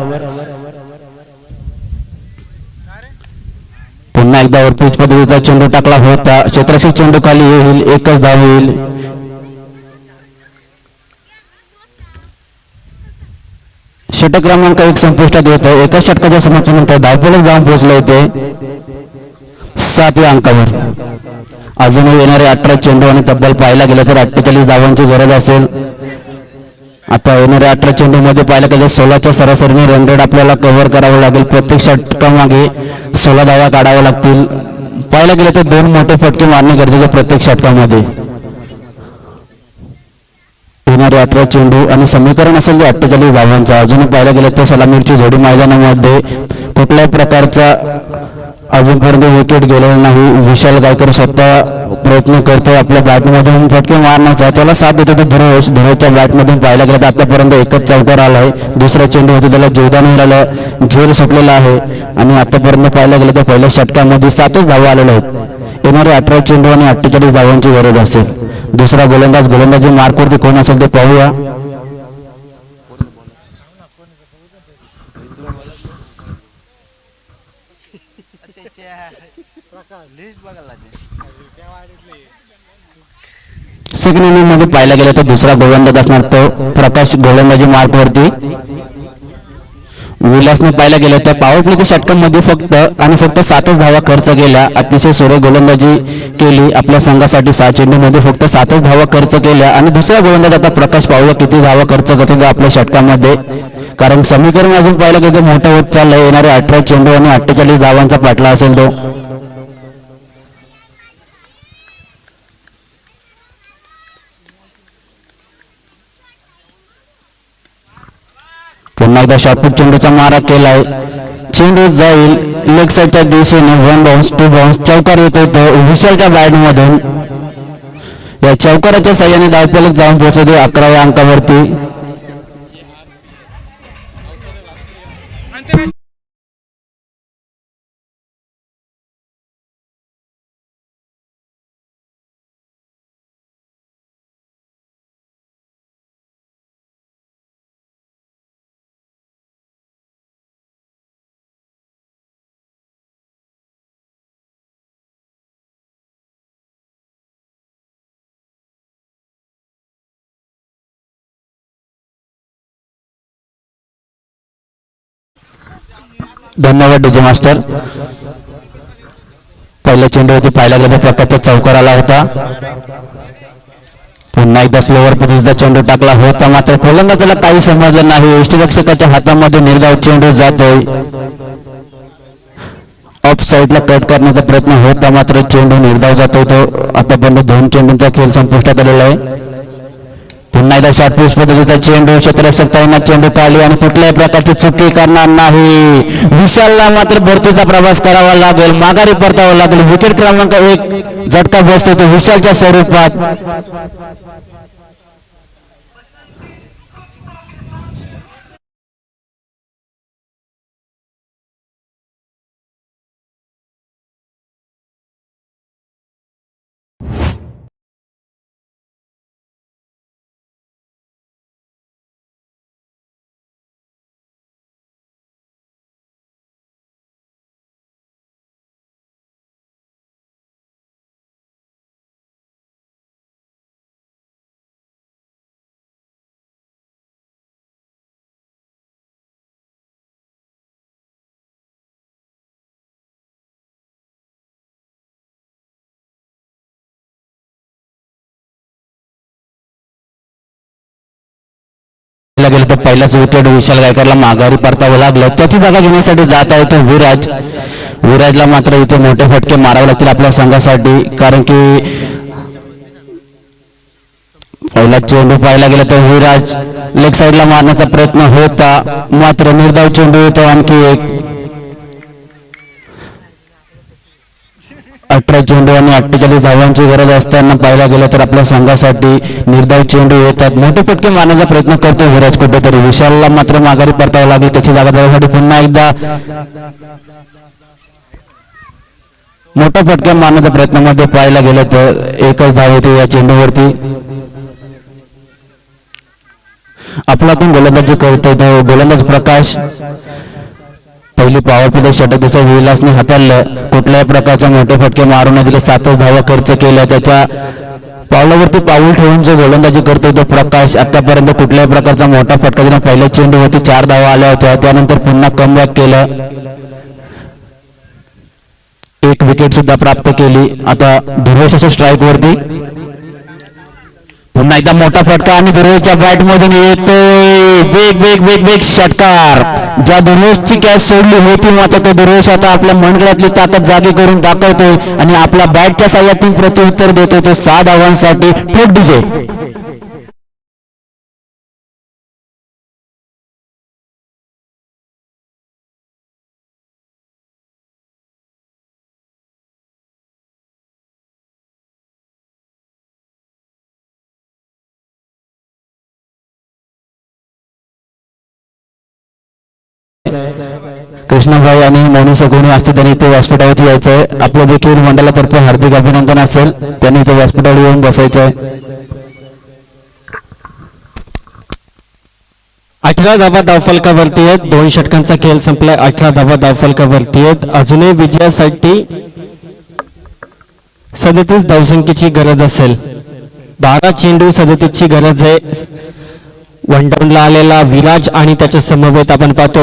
पुन्हा एकदा वरतीच पद्धतीचा चेंडू टाकला होता, क्षेत्ररक्षक चेंडू खाली येईल, एकच धाव येईल. षटक क्रमांक 1 संपुष्टात येतो. एका षटकाच्या समाप्तीनंतर धावपळत जाऊन पोहोचले ते 7 या अंकावर. अजूनही येणारे 18 चेंडू आणि तब्बल पाहायला गेलं तर 48 धावांची गरज असेल. आता येणाऱ्या 18 चेंडू मध्ये पाहायला गेलं 16च्या सरासरीने रन रेट आपल्याला कव्हर करावं लागेल. प्रत्येक षटकामागे 16 धावा काढाव्या लागतील. पाहायला गेलं तर 2 मोठे फटके मारणे गरजेचे प्रत्येक षटकामध्ये. येणारे 18 चेंडू आणि समीकरण असेल 48 धावांचं. अजून पाहायला गेलं तर सलामीची जोडी मैदानामध्ये कुठल्याही प्रकारचा अजूनपर्यंत विकेट गेलेला नाही. विशाल गायकर स्वतः प्रयत्न करतोय आपल्या बॅटमधून फटके मारण्याचा, त्याला साथ देतो तो दुर्वेश. दुर्वेशच्या बॅटमधून पाहायला गेलं तर आतापर्यंत एकच चौकार आलाय, दुसरा चेंडू होते त्याला जीवदान मिळालं, झेल सुटलेला आहे आणि आतापर्यंत पाहायला गेलं तर पहिल्या षटकामध्ये 7च धावा आलेल्या आहेत. येणारे 18 चेंडू आणि 48 धावांची गरज असेल. दुसरा गोलंदाजी मार्कवरती कोण असेल ते पाहूया. सेकंड इनिंग मध्ये पाहायला गेलं तर दुसरा गोलंदाज असणार तो प्रकाश. गोलंदाजी मार्कवरती विलासने पाहायला गेलं तर पॉवर प्लेच्या षटकांमध्ये फक्त 7च धावा खर्च केल्या. अतिशय सुरेख गोलंदाजी केली आपल्या संघासाठी. 6 चेंडूमध्ये फक्त 7च धावा खर्च केल्या आणि दुसरा गोलंदाज आता प्रकाश पाहूया किती धावा खर्च करतो आपल्या षटकामध्ये, कारण समीकरण अजून पाहायला गेलं तर मोठं होत चाललंय. येणारे 18 चेंडू आणि 48 धावांचा पाठला असेल तो. पुन्हा एकदा शॉर्टपुट चेंडूचा मारा केलाय, चेंडू जाईल लेग साईडच्या दिशेने. 1 बाउन्स 2 बाउन्स चौकार येतो तो विशालच्या बॅटमधून. या चौकाराच्या साह्याने धावपळत जाऊन पोहोचले ते 11व्या अंकावरती. धन्यवाद डीजे मास्टर. पहिल्या चेंडूवरती पाहायला गेलं प्रकारचा चौकार आला होता. पुन्हा एकदा स्लोवर पद्धतीचा चेंडू टाकला होता, मात्र फलंदाजाला काही समजलं नाही. यष्टीरक्षकाच्या हातामध्ये निर्धाव चेंडू जातोय. ऑफ साईडला कट करण्याचा प्रयत्न होता, मात्र चेंडू निर्धाव जातोय तो. आतापर्यंत 2 चेंडूंचा खेळ संपुष्टात आलेला आहे. पुन्हा एकदा शॉर्ट पिच पद्धतीचा चेंडू, क्षेत्ररक्षक तैनात, चेंडू खाली आणि कुठल्याही प्रकारची चुकी करणार नाही. विशालला मात्र भरतीचा प्रवास करावा लागेल, माघारी परतावा लागेल. विकेट क्रमांक 1 झटका बसतो तो विशालच्या स्वरूपात. पाहायला गेलं तर पहिलाच विकेट विशाल गायकरला माघारी परतावं लागलं. त्याची जागा घेण्यासाठी जात आहे तो विराजला मात्र इथे मोठे फटके मारावे लागतील आपल्या संघासाठी, कारण की पहिला चेंडू पाहायला गेला तर विराज लेग साईडला मारण्याचा प्रयत्न होता, मात्र निर्धाव चेंडू येतो. आणखी एक 18 चेंडू आणि 48 धावांची गरज असताना पाहायला गेलं तर आपल्या संघासाठी निर्धाव चेंडू येतात. मोठे फटके मारण्याचा प्रयत्न करतो विराज कुठेतरी, विशालला मात्र माघारी परतावं लागेल त्याची जागा जाण्यासाठी. पुन्हा एकदा मोठा फटके मारण्याच्या प्रयत्नामध्ये पाहायला गेलं तर एकच धाव येते या चेंडूवरती. आपल्यातून गोलंदाजी करतोय तो गोलंदाज प्रकाश. पहिली पॉवर प्ले षटक जसं विलासने हाताळलं, कुठल्याही प्रकारचे मोठे फटके मारू न दिले, 7च धावा खर्च केल्या. त्याच्या पावलावरती पाऊल ठेवून जो गोलंदाजी करतोय तो प्रकाश आतापर्यंत कुठल्याही प्रकारचा मोठा फटका दिला. पहिल्या चेंडूवरती 4 धावा आल्या होत्या, त्यानंतर पुन्हा कमबॅक केलं, 1 विकेट सुद्धा प्राप्त केली. आता दुर्वेश स्ट्राईक वरती, पुन्हा एकदा मोठा फटका आणि दुर्वेशच्या बॅट मधून येतोय वेग वेग वेग वेग षटकार. ज्या दुर्वेशची कॅच सोडली होती मात्र तो दुर्वेश आता आपल्या मनगडातली ताकद जागी करून दाखवतोय आणि आपल्या बॅटच्या साह्यातून प्रत्युत्तर देतोय तो 6 धावांसाठी. ठोक डीजे. कृष्णाभाई आणि मोनू सगुणी असते, त्यांनी इथे व्यासपीठावरती यायचंय. आपलं देखील मंडळातर्फे हार्दिक अभिनंदन असेल, त्यांनी इथे व्यासपीठावर येऊन बसायचंय. 18 धावा धावफलकावरती आहेत. 2 षटकांचा खेळ संपलाय. 18 धावा धावफलकावरती आहेत. अजूनही विजयासाठी 37 धावसंख्येची गरज असेल. 12 चेंडू 37 ची गरज आहे. वनडाऊनला आलेला विराज आणि त्याच्या समवेत आपण पाहतो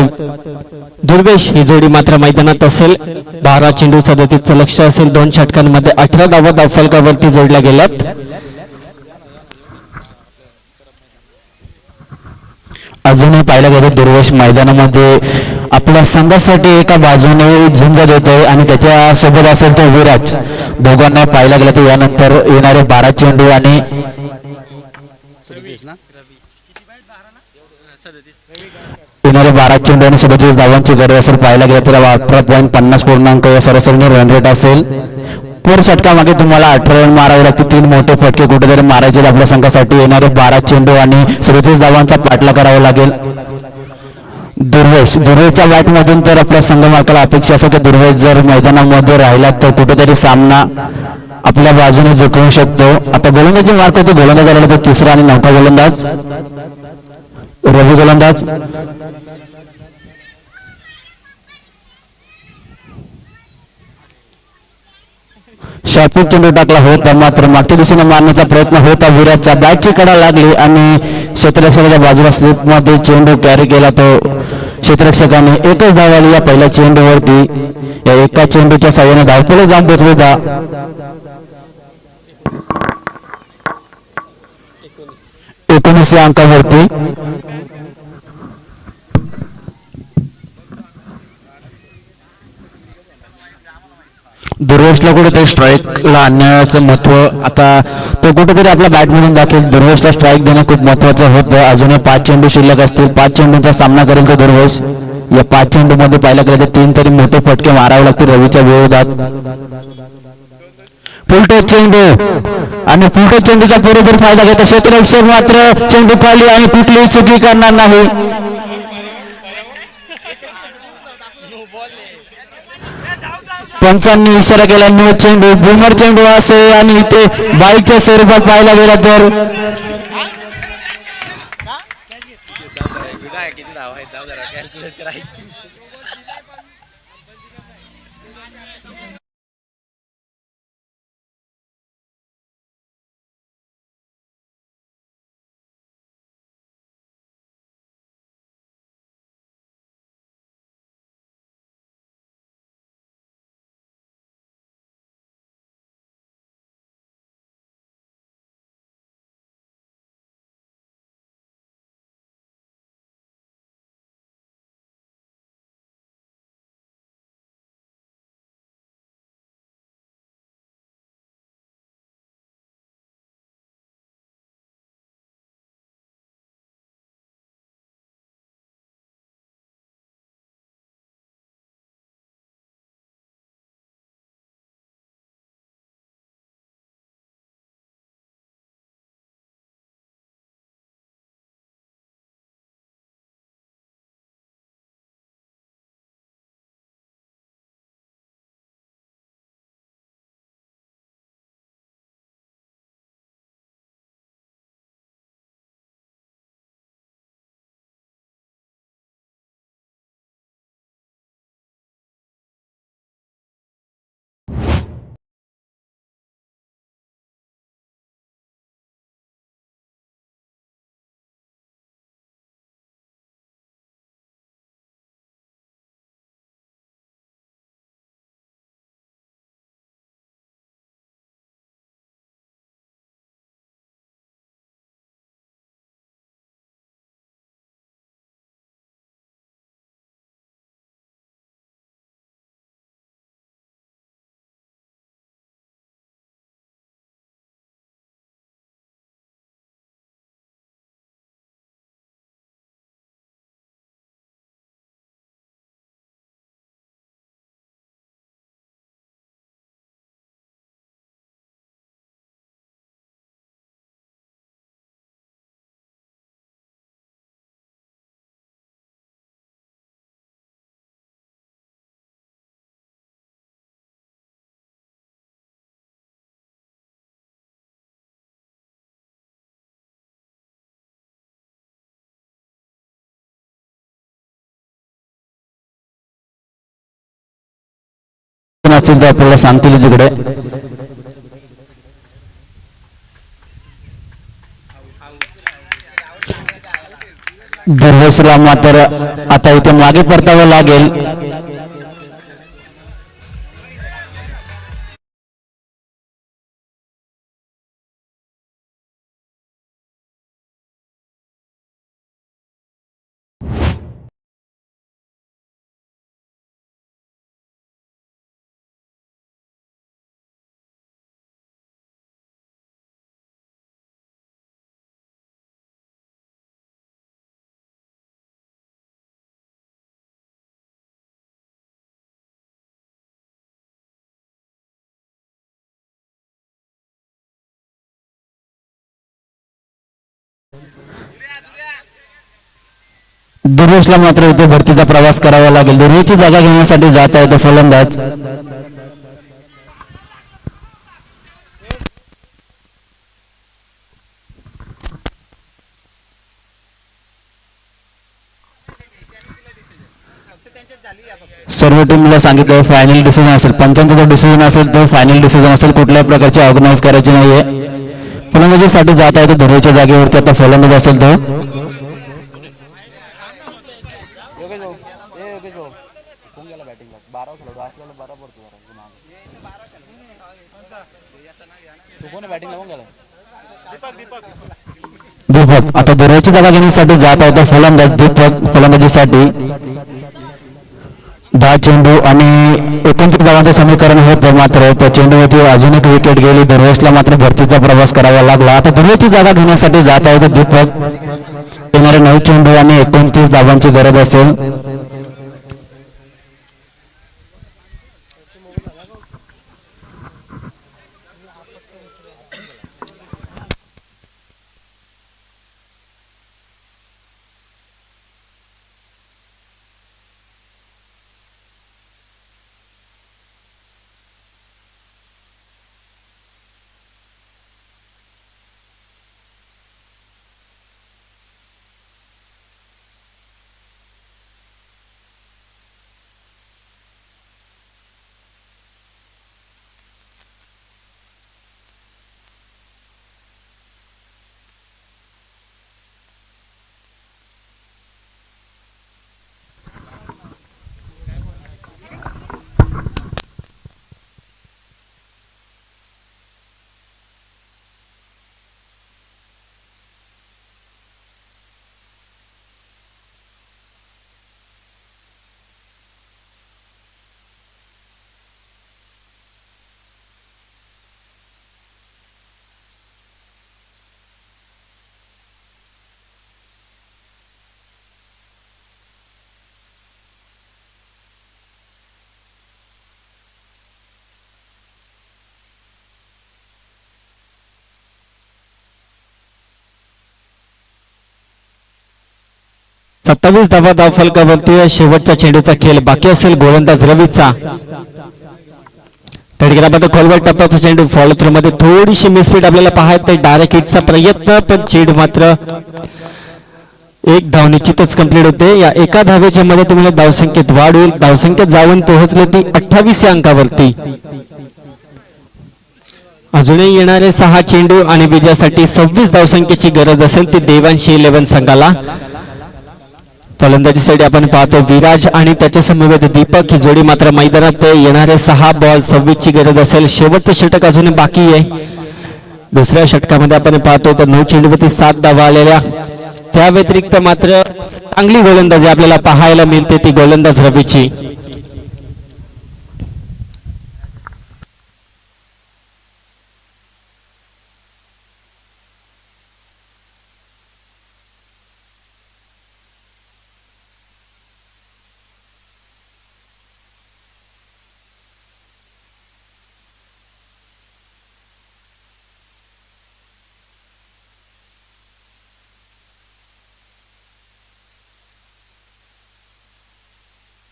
दुर्वेश ही जोडी मात्र मैदानात असेल. 12 चेंडू 37चं लक्ष असेल. 2 षटकांमध्ये 18 धावा धावफलकावरती जोडल्या गेल्यात. अजूनही पाहिलं गेलं दुर्वेश मैदानामध्ये आपल्या संघासाठी एका बाजूने झुंज देतोय आणि त्याच्या सोबत असेल तो विराज. दोघांना पाहिलं गेलं तर यानंतर येणारे 12 चेंडू आणि येणारे 12 चेंडू आणि 37 धावांची गरज असेल. पाहायला गेलं तर 18.50 पूर्णांक या सरासरीने रन रेट असेल. पर षटकामागे तुम्हाला 18 रन मारावे लागतील. 3 मोठे फटके कुठेतरी मारायचे आपल्या संघासाठी. येणारे 12 चेंडू आणि 37 धावांचा पाठला करावा लागेल. दुर्वेशच्या बॅटमधून तर आपल्या संघ मालकाला अपेक्षा असेल की दुर्वेश जर मैदानामध्ये राहिला तर कुठेतरी सामना आपल्या बाजूने जिंकवू शकतो. आता गोलंदाजी मार्क होते. गोलंदाज आला तर 3रा आणि 9था गोलंदाज रवी गोलंदाज. शापिक चेंडू टाकला होता, मात्र मागच्या दिशेने मारण्याचा प्रयत्न होता विराजचा. बॅटची कडा लागली आणि क्षेत्ररक्षकाच्या बाजूला स्लिपमध्ये चेंडू कॅरी केला. तो क्षेत्ररक्षकाने एकच धाव आली या पहिल्या चेंडूवरती. या एका चेंडूच्या साह्याने धावपळे जाऊन पोहोचले 19 अंकावरती. दुर्वेशला कुठेतरी स्ट्राईकला आणण्याचं महत्व आता तो कुठेतरी आपल्या बॅटमधून दाखवेल. दुर्वेशला स्ट्राईक देणं खूप महत्वाचं होतं. अजूनही 5 चेंडू शिल्लक असतील. 5 चेंडूंचा सामना करेल तो दुर्वेश. या 5 चेंडू मध्ये पाहायला गेलं तर 3 तरी मोठे फटके मारावे लागतील रवीच्या विरोधात. फुलटोच चेंडू आणि फुलटोच चेंडूचा बरोबर फायदा घेतो क्षेत्ररक्षक, मात्र चेंडू खाली आणि कुठलीही चुकी करणार नाही. पंचांनी इशारा केला नो चेंडू, बूमर चेंडू असे आणि इथे बाईकच्या स्वरूपात पाहायला गेला तर किती धाव आहेत डिसिजन असतील ते आपल्याला सांगतील इकडे. दुर्वेशला मात्र आता इथे मागे परतावं लागेल. दुर्वेशला मात्र इथे भरतीचा प्रवास करावा लागेल. दुर्वेशची जागा घेण्यासाठी जात आहे तो फलंदाज. सर्व टीमला सांगितलं फायनल डिसिजन असेल, पंचांचा जो डिसिजन असेल तो फायनल डिसिजन असेल, कुठल्याही प्रकारची ऑर्गनाईज करायची नाहीये. फलंदाजीसाठी जात आहे तो धुर्वेच्या जागेवरती आता फलंदाज असेल तो. दीपक आता दुर्वेची जागा घेण्यासाठी जात आहे तो फलंदाज दीपक. फलंदाजीसाठी 10 चेंडू आणि 29 धावांचं समीकरण होतं, मात्र त्या चेंडूवरती अजून एक विकेट गेली. दुर्वेशला मात्र भरतीचा प्रवास करावा लागला. आता दुर्वेची जागा घेण्यासाठी जात आहे तो दीपक. येणारे 9 चेंडू आणि 29 धावांची गरज असेल. सत्तावीस धावा धावफलकावरती शेवटच्या चेंडूचा खेळ बाकी असेल. गोलंदाज रवीचा तडकेला खोलवर टप्प्याचा चेंडू फॉलो थ्रू मध्ये थोडीशी मिसफीट आपल्याला पाहायचं. डायरेक्ट हिटचा प्रयत्न, पण चेंडू मात्र एक धाव निश्चितच कंप्लीट होते. या एका धावेच्या मध्ये तुम्हाला धावसंख्येत वाढ होईल. धावसंख्या जाऊन पोहोचली ती 28 या अंकावरती. अजूनही येणारे 6 चेंडू आणि विजयासाठी 26 धावसंख्येची गरज असेल ती देवांशी 11 संघाला. फलंदाजीसाठी आपण पाहतो विराज आणि त्याच्या समवेत दीपक ही जोडी मात्र मैदानात. येणारे 6 बॉल 26 ची गरज असेल. शेवटचं षटक अजून बाकी आहे. दुसऱ्या षटकामध्ये आपण पाहतो तर 9 चेंडूवरती 7 धावा आलेल्या. त्या व्यतिरिक्त मात्र चांगली गोलंदाजी आपल्याला पाहायला मिळते ती गोलंदाज रवीची.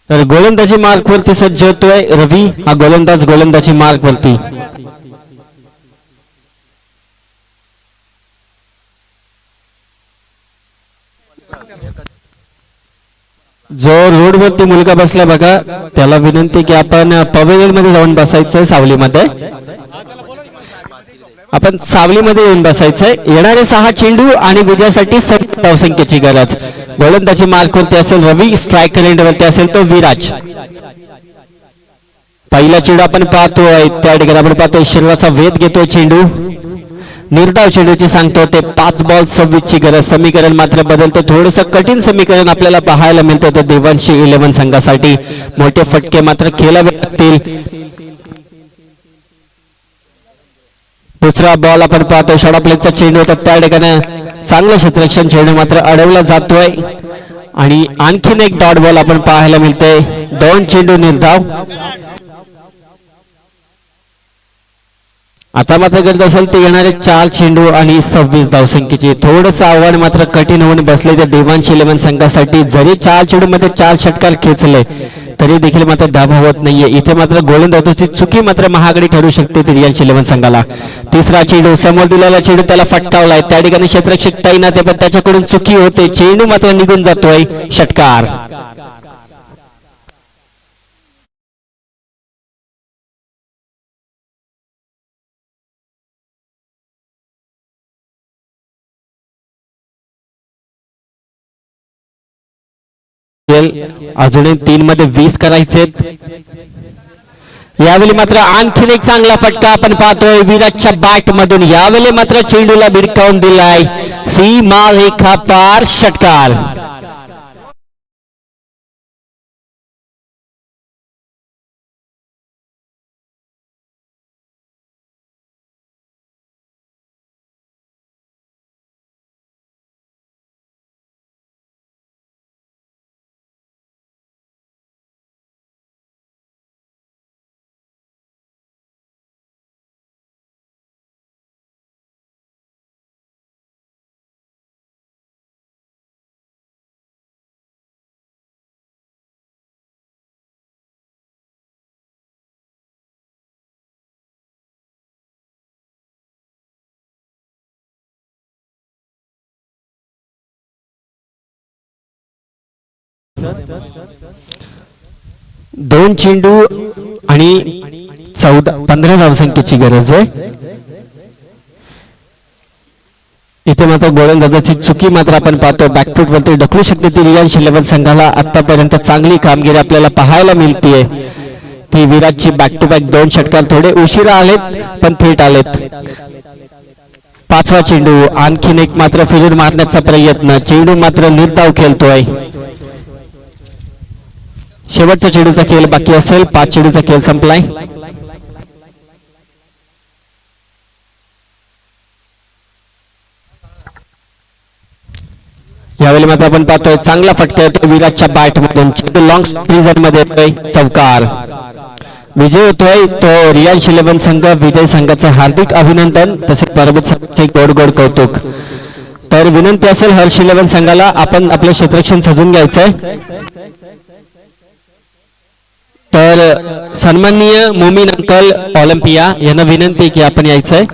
तर गोलंदाजी मार्क वरती सज्ज होतोय रवी. हा गोलंदाज गोलंदाजी मार्क वरती. जो रोडवरती मुलगा बसला बघा त्याला विनंती की आपण पवेलियन मध्ये जाऊन बसायचंय सावलीमध्ये. आपण सावलीमध्ये येऊन बसायचंय. येणारे 6 चेंडू आणि विजयासाठी 7 धावसंख्येची गरज. गोलंदाजी मार्कवरती असेल रवी, स्ट्रायकर एंडवरती असेल तो विराज. पहिला चेंडू आपण पाहतोय त्या ठिकाणी आपण पाहतोय शरीराचा वेध घेतोय चेंडू. निर्धाव चेंडूची सांगतो ते 5 बॉल 26 ची गरज. समीकरण मात्र बदलतं, थोडस कठीण समीकरण आपल्याला पाहायला मिळतं ते देवांशी 11 संघासाठी. मोठे फटके मात्र खेळावे लागतील. दुसरा बॉल आपण पाहतोय शॉर्ट प्लेचा चेंडू होता त्या ठिकाणी चांगलं क्षेत्ररक्षण चेंडू मात्र अडवला जातोय आणि आणखीन एक डॉट बॉल आपण पाहायला मिळते. 2 चेंडू निर्धाव. आता मात्र गरज असेल ते येणारे 4 चेंडू आणि 26 धावसंख्येची. थोडंसं आव्हान मात्र कठीण होऊन बसले त्या देवांशी 11 संघासाठी. जरी 4 चेंडू मध्ये 4 षटकार खेचले तरी देखील मात्र धावा होत नाहीये. इथे मात्र गोलंदाजाची चुकी मात्र महागडी ठरू शकते ते रिअल 11 संघाला. तिसरा चेंडू समोर दिलेला चेंडू त्याला फटकावलाय त्या ठिकाणी क्षेत्ररक्षक तैनात आहे पण त्याच्याकडून चुकी होते. चेंडू मात्र निघून जातोय. षटकार. अजूनही 3 मध्ये 20 करायचे. यावेळी मात्र आणखीन एक चांगला फटका आपण पाहतोय विराजच्या बॅट मधून. यावेळी मात्र चेंडूला भिरकावून दिलाय सीमा रेखा पार. षटकार. दोन चेंडू आणि 15 धावसंख्येची गरज आहे. इथे मात्र गोलंदाजाची चुकी मात्र आपण पाहतो. बॅकफूट वरती ढकलू शकते ती रिअल 11 संघाला. आतापर्यंत चांगली कामगिरी आपल्याला पाहायला मिळतेय. ती विराटची बॅक टू बॅक 2 षटकार थोडे उशिरा आलेत पण थेट आलेत. 5वा चेंडू आणखीन एक मात्र फिरून मारण्याचा प्रयत्न. चेंडू मात्र निर्धाव खेळतोय. शेवटचा चेंडूचा खेळ बाकी असेल. 5 चेंडूचा खेळ संपलाय. यावेळी मात्र आपण पाहतोय चांगला फटका येतो विराटच्या बॅट मधून. चेंडू लॉंग सीझन मध्ये येतोय. चौकार. विजय होतोय तो रिअल 11 संघ. विजय संघाचं हार्दिक अभिनंदन तसेच पराभूत संघाचे गोड गोड कौतुक. तर विनंती असेल हर्ष 11 संघाला आपण आपलं क्षेत्ररक्षण सजून घ्यायचंय. तर सन्माननीय मोमीन अंकल ऑलिम्पिया यांना विनंती की आपण यायचंय.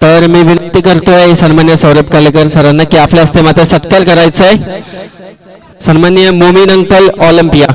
तर मी विनंती करतोय सन्माननीय सौरभ कालेकर सरांना की आपल्या हस्ते मात्र सत्कार करायचा आहे. सन्माननीय मोमीन अंकल ऑलिम्पिया.